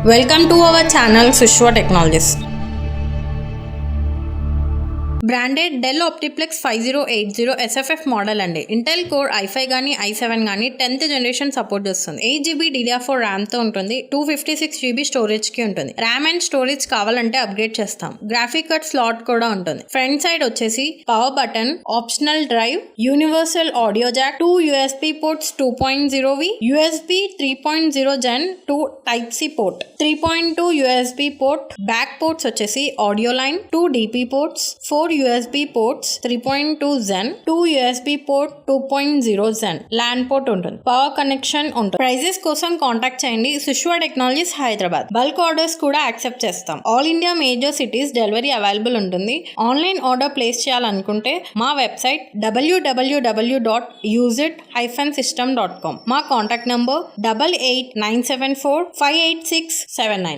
Welcome to our channel Sushwa Technologies. Branded Dell OptiPlex 5080 SFF model అండి. Intel Core i5 కానీ i7 కానీ 10th generation support చేస్తుంది. 8GB DDR4 RAM తో ఉంటుంది. 256GB storage కి ఉంటుంది. ర్యామ్ అండ్ స్టోరేజ్ కావాలంటే అప్గ్రేడ్ చేస్తాం. గ్రాఫిక్ కార్డ్ స్లాట్ కూడా ఉంటుంది. ఫ్రంట్ సైడ్ వచ్చేసి power button, optional drive, universal audio jack, 2 USB ports 2.0V, USB 3.0 Gen 2 Type C port, 3.2 USB port, back ports వచ్చేసి audio line, 2 DP ports, 4 USB ports 3.2 Zen, 2 USB port 2.0 Zen, LAN port ఉంటుంది. Power connection ఉంటుంది. Prices కోసం contact చేయండి. సుష్వా technologies Hyderabad. Bulk orders కూడా accept చేస్తాం. All India major cities delivery available ఉంటుంది. Online order place చేయాలనుకుంటే మా వెబ్సైట్ www.useit-system.com. మా కాంటాక్ట్ నంబర్ 8897458679.